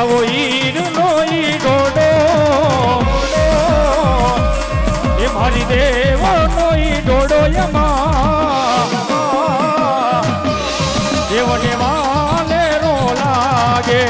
આવો ઈર નો ઈ ડોડો એ મારી દેવ નો ઈ ડોડો એમાં દેવને વાલે રો લાગે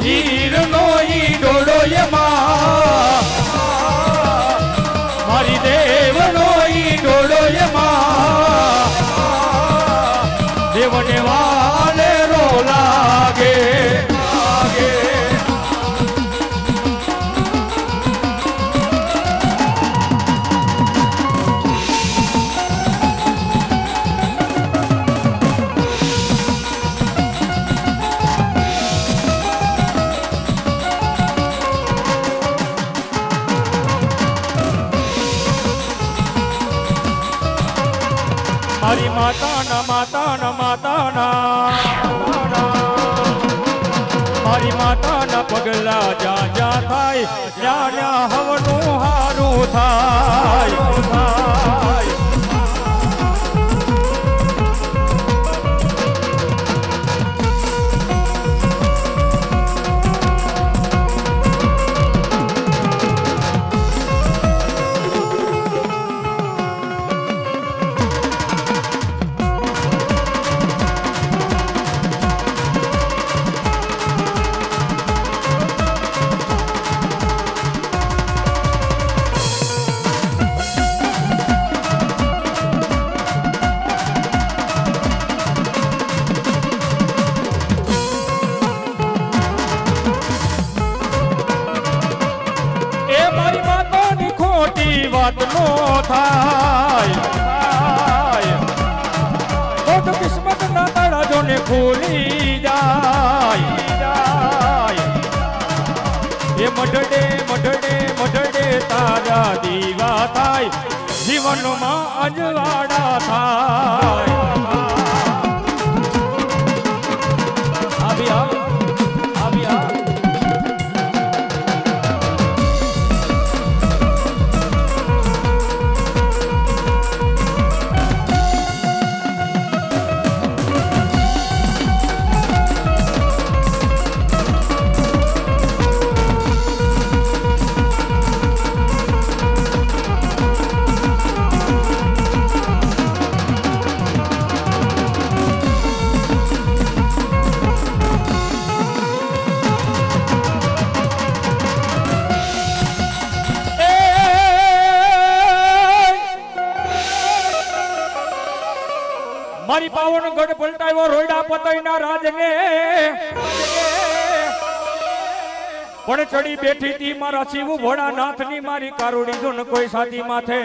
હીર નો ઈ ડોડો એમાં મારી દેવ નો ઈ ડોડો એમાં દેવને વાલે રો લાગે મારી માતાના મારી માતાના પગલા જ્યાં જ્યાં થાય ત્યાં ત્યાં હવનું હારું થાય વાત નો થાય તો કિસ્મત ના તળાજો ને ખોલી જાય એ મઢડે તારા દીવા થાય જીવનમાં અજવાળા થાય આવી મારી પાવન ગઢ પલટાવ્યો રોયડા પતઈના રાજને પણ ચડી બેઠી તી મારા શિવ ભોળાનાથની મારી કારુડી જો ન કોઈ સાથી માથે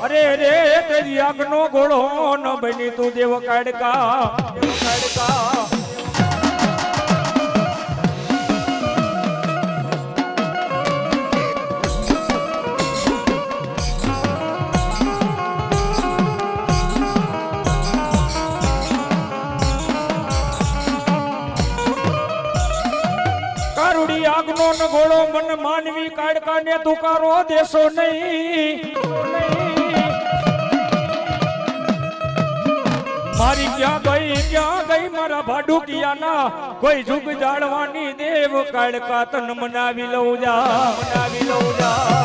અરે રે તેરી આગનો ગોળો ન બની તું દેવ કાડકા આગનો ન ગોળો મન માનવી કાડકા ને તુકારો દેશો નહીં મારી ક્યાં ગઈ મારા ભાડુકિયાના કોઈ જુગ જાળવાની દેવ કાડકા તન મનાવી લઉં જા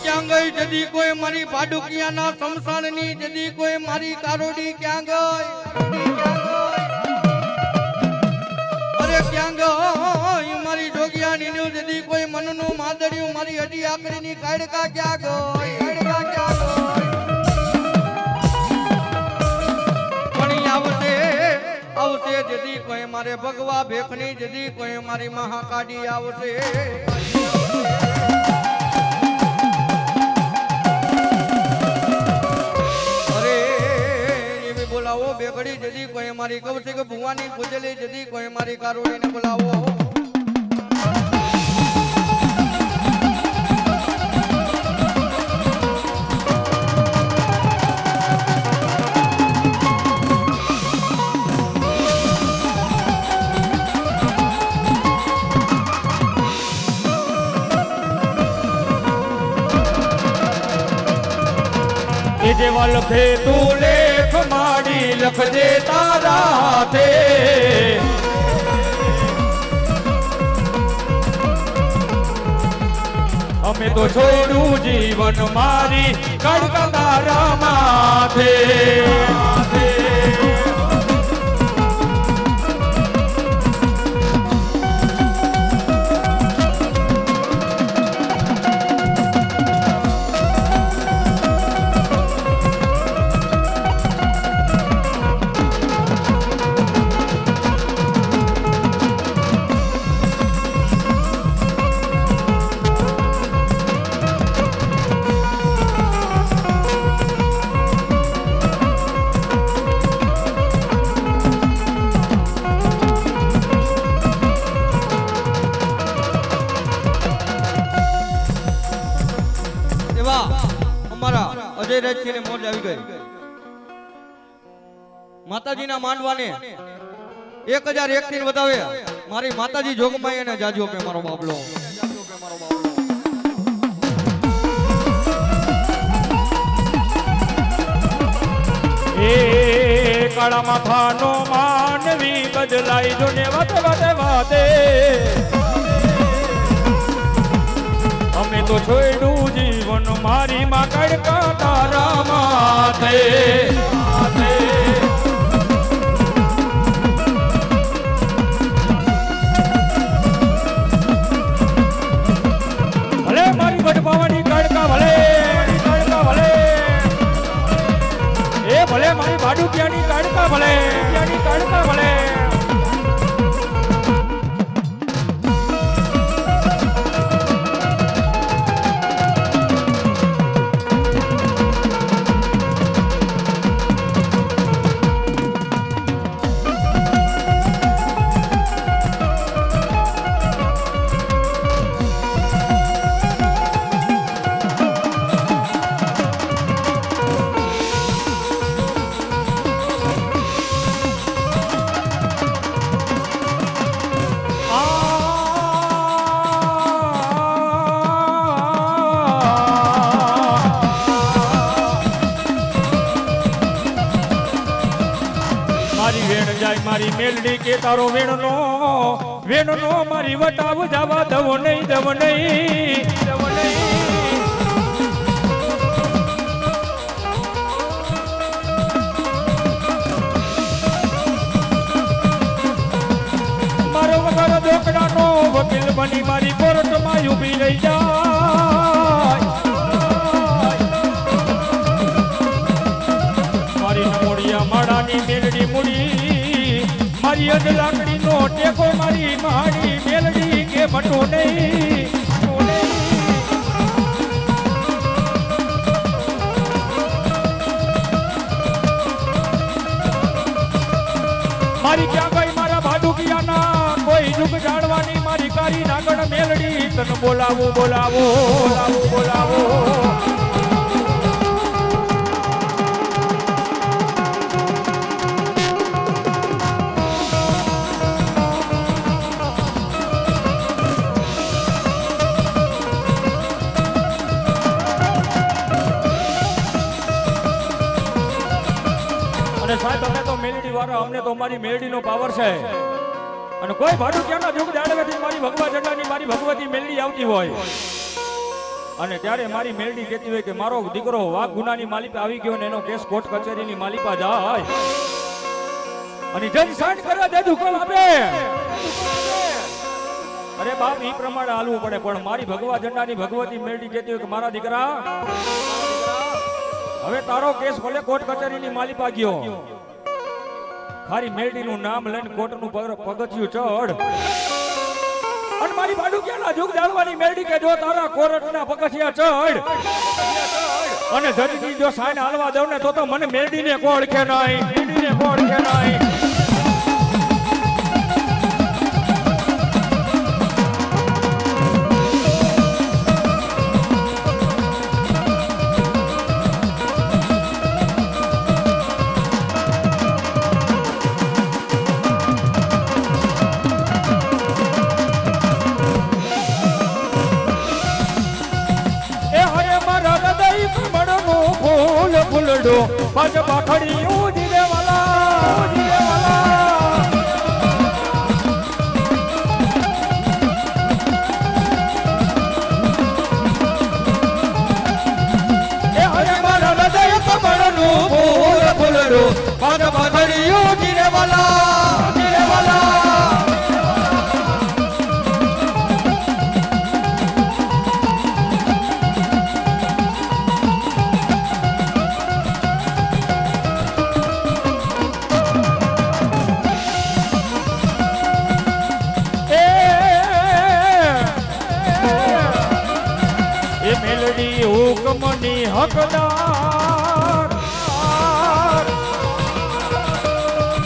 ક્યાં ગઈ જદી કોઈ મારી ભાડુકિયાના શમશાનની જદી કોઈ મારી કારોડી ક્યાં ગઈ અરે ક્યાં ગઈ મારી જોગિયાની જદી કોઈ મનનું માદડિયું મારી હડી આકડીની કાડકા ક્યાં ગઈ પણ આવશે જદી કોઈ મારે ભગવા ભેખની જદી કોઈ મારી મહાકાડી આવશે બોલાવો બે ઘડી જદી કોઈ મારી કવસિક ભુવાની પૂજેલી જદી કોઈ મારી કારોડીને બોલાવો જેવા લખે તું લેખ માડી લખજે તારા હાથે અમે તો છોડ્યું જીવન મારી કડકા તારા માથે ને મોજ આવી ગઈ માતાજીના માંડવાને 1001 થી વધાવે મારી માતાજી જોગમાઈ અને જાજો પે મારો બાબલો એ કાળા માથાનો માનવી બદલાઈ જો ને વાતે વાતે વાતે અમે તો છોડ્યું જીવન મારી માં કડકા તારા માથે ભલે મારી વડપાવાની કડકા ભલે એ ભલે મારી ભાડુકિયાની કડકા ભલે કડકા ભલે મારી મેલડી કે તારો વેણનો મારી વટાવ જવા દવ નહીં મારો વગર દોકડાનો વકીલ બની મારી કોર્ટમાં ઊભી રહી જાય મારી મોડિયા માળાની મેલડી મુડી મારી અજ લાકડી નો ટેકો મારી માડી મેલડી કે મટો નહીં મારી ક્યાં ગઈ મારા ભાડુકિયાના કોઈ જુગ જાણવાની મારી કારી નાગણ મેલડી તને બોલાવો સાહેબ અમે તો મેલડી વાળા અમને તો મારી મેલડીનો પાવર છે અને કોઈ ભાડુકિયાના જુગ જાણવાથી મારી ભગવા જટાની મારી ભગવતી મેલડી આવતી હોય અને ત્યારે મારી મેલડી કહેતી હોય કે મારો દીકરો વાઘ ગુનાની માલિકા આવી ગયો ને એનો કેસ કોર્ટ કચેરીની માલિકા જાય અને જજ સાઈન કરે જજ હુકમ આપે અરે બાપ ઈ પ્રમાણે હાલવું પડે પણ મારી ભગવા જટાની ભગવતી મેલડી કહેતી હોય કે મારા દીકરા હવે તારો કેસ ભલે કોર્ટ કચેરીની માલિકા ગયો ખારી મેલડીનું નામ લઈને કોર્ટનું પગથિયું ચડ અને મારી ભાડુકિયાના જુગ જાળવાની મેલડી કે જો તારા કોર્ટના પગથિયા ચડ અને જજની જો સાઈન હાલવા દઉં ને તો મને મેલડીને કોણ કે નહીં પડશે નહીં. એ હરે મારા હૃદય કમળનું ફૂલ ફૂલડો પગ પાખડિયું જીરે વાલા જીરે વાલા. એ હરે મારા હૃદય કમળનું ફૂલ ફૂલડો પગ પાખડિયું જીરે વાલા જીરે વાલા. એ મેલડી હુકમની હકદાર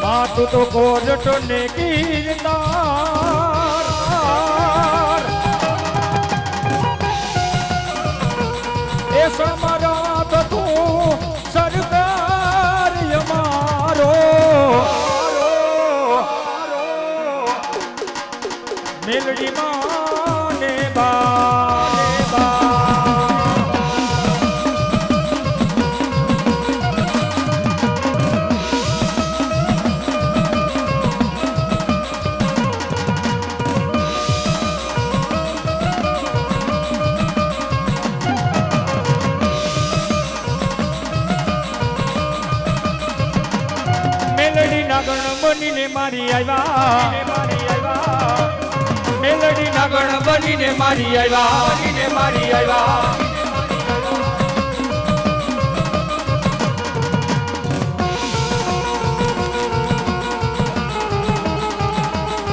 માતું તો કોરટ ને ગીરદાર. એ સમરાત તું સરકાર અમારો મેલડી માને બા મેલડી નાગણ બનીને મારી આવ્યા મેલડી નાગણ બનીને મારી આવ્યા